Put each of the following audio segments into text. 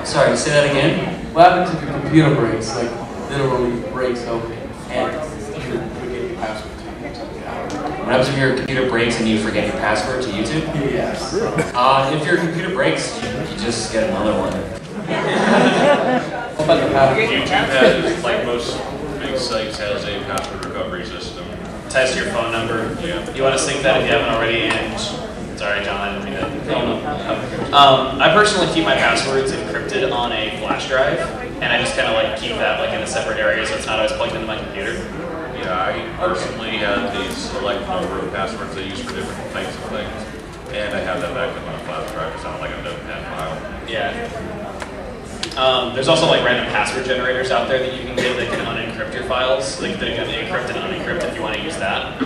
Sorry, say that again? What happens if your computer breaks? Like, literally breaks open and you forget your password to YouTube? What happens if your computer breaks and you forget your password to YouTube? Yes. If your computer breaks, you just get another one. What about the password? YouTube has, like most big sites, has a password recovery system. Test your phone number. Yeah. You want to sync that if you haven't already. And sorry, John, I didn't mean to. I personally keep my passwords encrypted on a flash drive, and I just kind of like keep that like in a separate area so it's not always plugged into my computer. Yeah, I personally have these select number of passwords I use for different types of things, and I have that backed up on a flash drive. It's not like a notepad file. Yeah. There's also like random password generators out there that you can get that can unencrypt your files, like they can encrypt and unencrypt if you want to use that.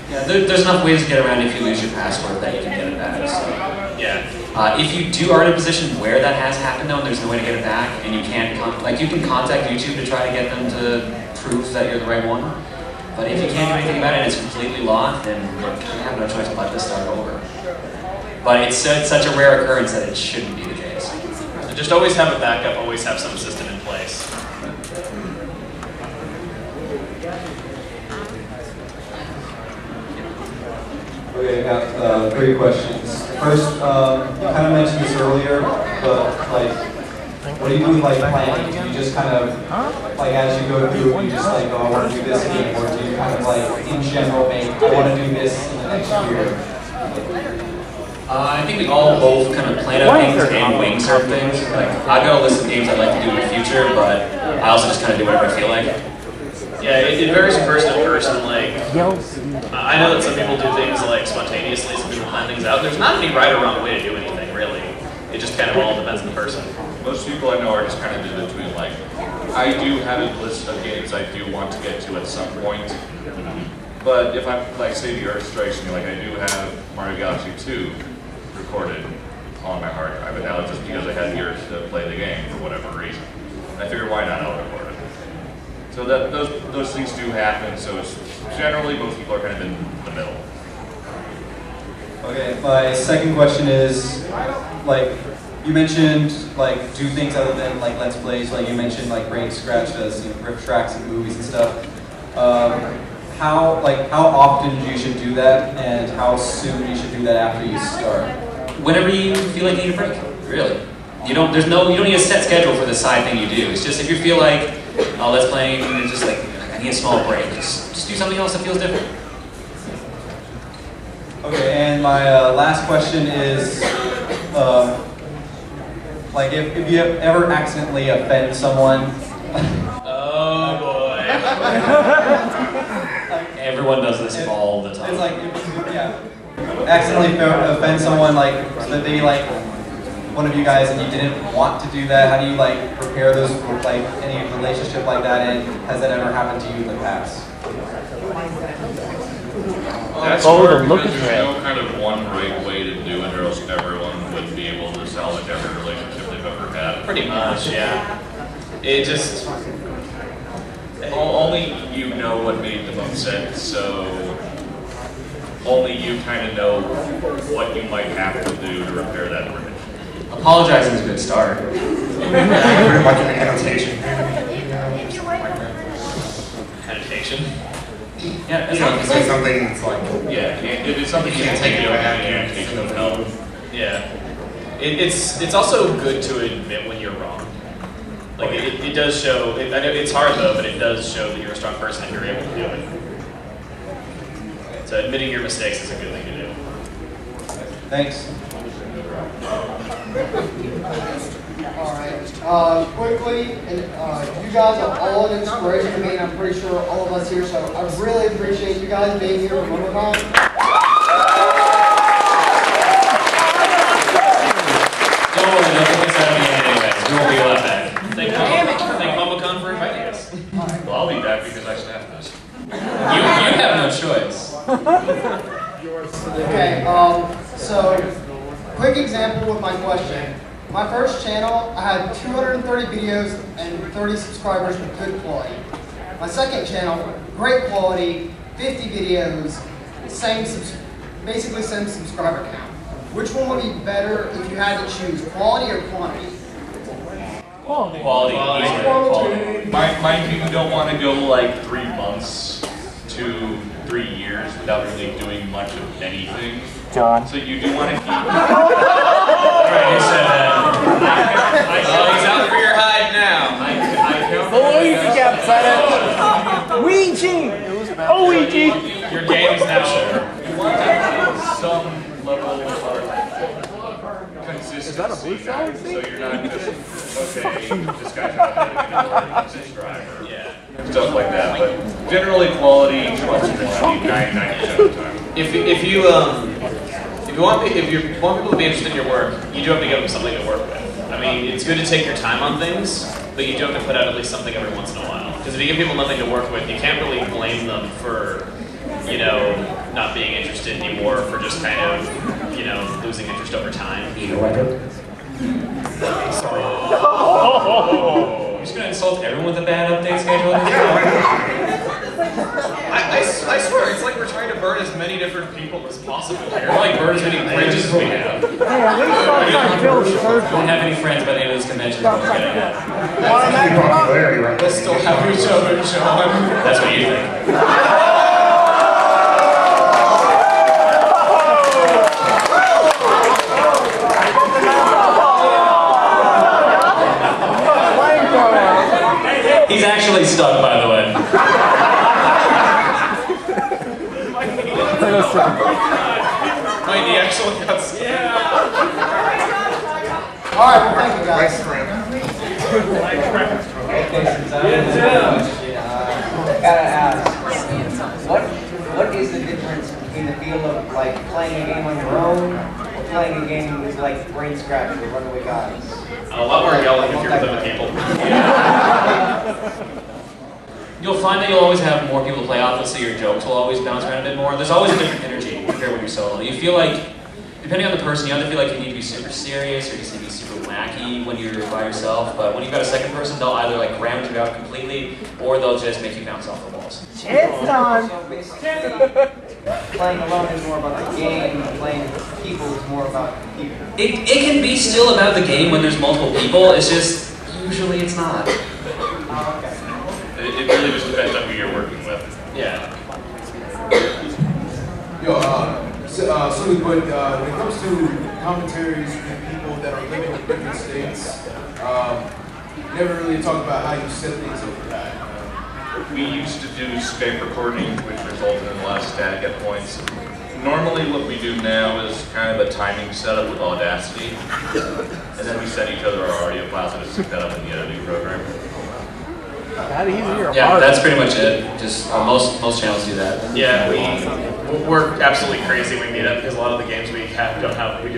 Yeah, there's enough ways to get around if you lose your password that you can get it back. So. Yeah. If you are in a position where that has happened though, and there's no way to get it back, and you can't, you can contact YouTube to try to get them to prove that you're the right one. But if you can't do anything about it and it's completely locked, then you kind of have no choice but to start over. But it's such a rare occurrence that it shouldn't be the case. So just always have a backup, always have some system in place. Okay, I got 3 questions. First, you kind of mentioned this earlier, but like, what do you do with like planning? Do you just kind of, like as you go through, you just like, oh, I want to do this game, or do you kind of like, in general, make, I want to do this in the next year? I think we all both kind of plan out things and wing certain things. Like, I've got a list of games I'd like to do in the future, but I also just kind of do whatever I feel like. Yeah, it varies from person to person. Like, I know that some people do things like spontaneously, some people plan things out. There's not any right or wrong way to do anything, really. It just kind of all depends on the person. Most people I know are just kind of in between. Like, I do have a list of games I do want to get to at some point. But if I'm, like, say the Earth Strikes Me, like I do have Mario Galaxy 2 recorded on my hard drive, and now it's just because I had years to play the game for whatever reason. I figured why not, I'll record it. So that those things do happen, so it's generally most people are kind of in the middle. Okay, my second question is, like, you mentioned like do things other than like Let's Plays, like you mentioned like Brain Scratch does, you know, riff tracks and movies and stuff. How often you should do that, and how soon you should do that after you start? Whenever you feel like you need a break, really. You don't need a set schedule for the side thing you do. It's just if you feel like, oh, let's play, and it's just like, I need a small break. Just do something else that feels different. Okay, and my last question is, like if you ever accidentally offend someone. Oh boy. Everyone does this all the time. It's like, yeah, accidentally offend someone, like, so that they like, one of you guys and you didn't want to do that. How do you like prepare those for like any relationship like that, and has that ever happened to you in the past? That's hard because there's no kind of one right way to do it, or else everyone would be able to salvage every relationship they've ever had. Pretty much, yeah. It just... Only you know what made them upset, so only you kind of know what you might have to do to repair that bridge. Apologizing is a good start. Pretty much an annotation. Annotation? Yeah, You know, say something that's like, Yeah, if it's something you can take it out, annotation of help. Yeah. It's also good to admit when you're wrong. Like, it does show, I know it's hard though, but it does show that you're a strong person if you're able to do it. So admitting your mistakes is a good thing to do. Thanks. Alright, quickly, and you guys are all an inspiration to me, and I'm pretty sure all of us here, so I really appreciate you guys being here for MomoCon. Don't worry, they'll get this out of the end anyways. We won't be allowed back. Thank MomoCon for inviting us. Well, I'll be back because I staff this. You have no choice. Okay, so, quick example with my question. My first channel, I had 230 videos and 30 subscribers with good quality. My second channel, great quality, 50 videos, basically same subscriber count. which one would be better if you had to choose, quality or quantity? Quality. Mind you, you don't want to go like 3 months to 3 years without really doing much of anything. John. So you do want to keep. Alright, you said that. He's out for your hide now. Ouija! Oh, Ouija! Your game's now over. You want to have some level of consistency. Is that a blue solid so you're not just, okay, this guy's not going to get a subscriber. Yeah. Stuff like that. But generally, quality trumps quantity 99% of the time. If you want people to be interested in your work, you do have to give them something to work with. I mean, it's good to take your time on things, but you do have to put out at least something every once in a while. Because if you give people nothing to work with, you can't really blame them for, you know, not being interested anymore, for just kind of, you know, losing interest over time. Sorry. You're just gonna insult everyone with a bad update schedule? I swear, it's like we're trying to burn as many different people as possible here. We're like burn as many bridges as we have. Hey, at least sometimes Bill's We don't have any friends by the end of this convention. We're gonna have. Popularity right Let's still have each other, John. That's what you think. He's actually stuck, by the way. Wait, he actually got scared. All right, well, thank you guys. Gotta ask, what is the difference between the feel of like playing a game on your own or playing a game with like brain scratch or runaway guys? A lot more yelling if you're with other people. You'll find that you'll always have more people to play off with, so your jokes will always bounce around a bit more. There's always a different energy compared when you're solo. You feel like, depending on the person, you either feel like you need to be super serious or just need to be super wacky when you're by yourself. But when you've got a second person, they'll either like round you out completely, or they'll just make you bounce off the walls. It's time! So basically, playing alone is more about the game, playing with people is more about people. It can be still about the game when there's multiple people, it's just, usually it's not. Oh, okay. It really just depends on who you're working with. Yeah. Yo, simply put, when it comes to commentaries and people that are living in different states, never really talk about how you set things up for that. We used to do Skype recording, which resulted in a lot of static at points. Normally what we do now is kind of a timing setup with Audacity, and then we send each other our audio files and just stick that up in the editing program. That easy or Yeah, hard? that's pretty much it. Just most channels do that. Yeah, we're absolutely crazy when we meet up because a lot of the games we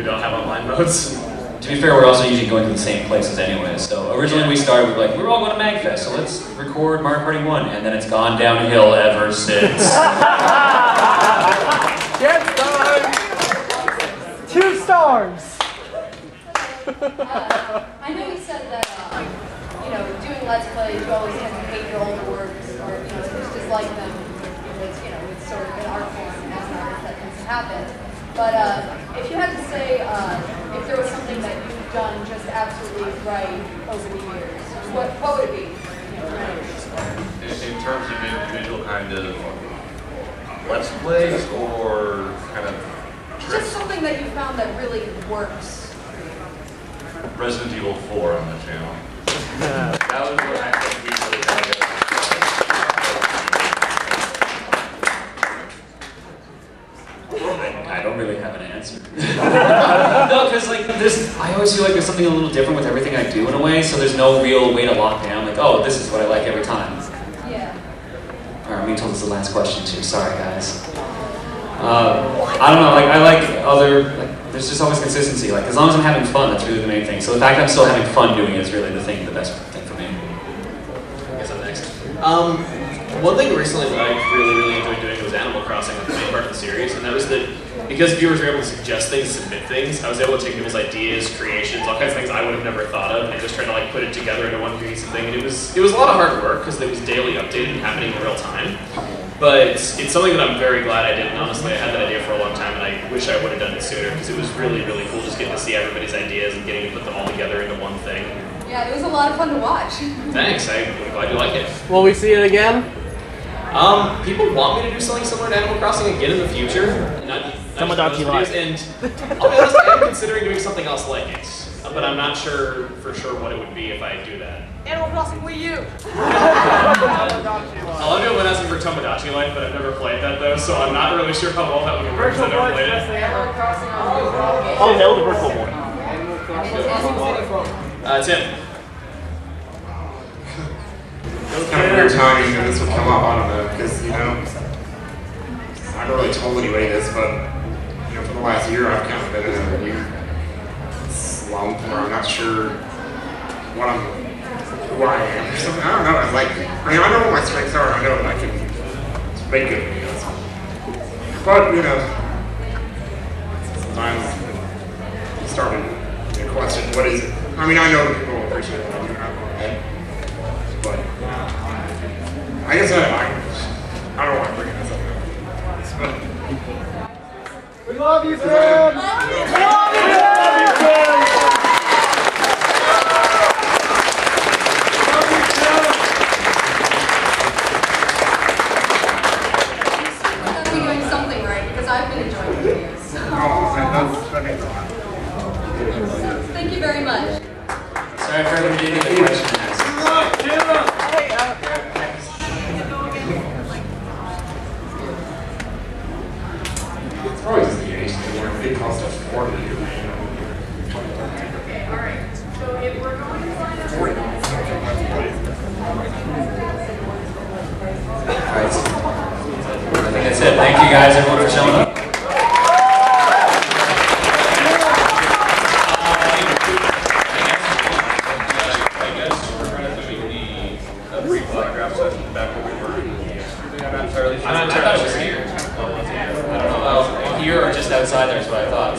don't have online modes. To be fair, we're also usually going to the same places anyway. So originally we started with like, we were all going to MagFest, so let's record Mario Party 1, and then it's gone downhill ever since. Get time! 2 stars! I know you said that, you know, doing Let's Plays, you always tend to hate your older works, or, you know, just dislike them, because, you know, it's sort of an art form, and as an artist that tends to happen. But if you had to say, if there was something that you've done just absolutely right over the years, what would it be? You know, In terms of individual kind of Let's Plays or kind of just something that you found that really works. Resident Evil 4 on the channel. That was what I think we really had to I don't really have an answer. No, because like I always feel like there's something a little different with everything I do in a way, so there's no real way to lock down, like, oh, this is what I like every time. Yeah. Alright, I'm being told this is the last question too, sorry guys. I don't know, like I like other, like, there's just always consistency, like as long as I'm having fun, that's really the main thing. So the fact I'm still having fun doing it is really the best thing for me. I guess I'm next. One thing recently that I really enjoyed doing was Animal Crossing, like the main part of the series, and that was that because viewers were able to suggest things, submit things, I was able to take people's ideas, creations, all kinds of things I would have never thought of, and just trying to like put it together into one cohesive thing. And it was a lot of hard work because it was daily updated and happening in real time. But it's something that I'm very glad I did, and honestly I had that idea for a long time, and I wish I would have done it sooner because it was really, really cool just getting to see everybody's ideas and getting to put them all together into one thing. Yeah, it was a lot of fun to watch. Thanks, I'm glad you like it. Will we see it again? People want me to do something similar to Animal Crossing again in the future. Tomodachi Life. And I'll be honest, I'm considering doing something else like it. But I'm not sure for sure what it would be if I do that. Animal Crossing Wii U. All I'm doing when asking for Tomodachi Life, but I've never played that though, so I'm not really sure how well that would work because I've never played it. Animal Crossing on Oh, hell, the virtual one. Tim. It's kind of weird timing that this would come up, I don't know, because, you know, I haven't really told anybody this, but, you know, for the last year I've kind of been in a weird slump where I'm not sure who I am or something. I don't know, it's like, I mean, I know what my strengths are, I know that I can make good videos. But, you know, sometimes you start to question, what is it? I mean, I know that people will appreciate what I do out of my head. But I guess I don't want to bring this up. We love you, Tim! We love you, Tim! I've been doing something right because I've been enjoying the videos. That means a lot. Thank you very much. Sorry for everybody getting the question asked. It's always the age they weren't big cost of 40 years. Alright, so if we're going to line up. Alright. I think that's it. Thank you guys, everyone, for showing up. I'm not entirely sure. I don't know. Here or just outside there is what I thought.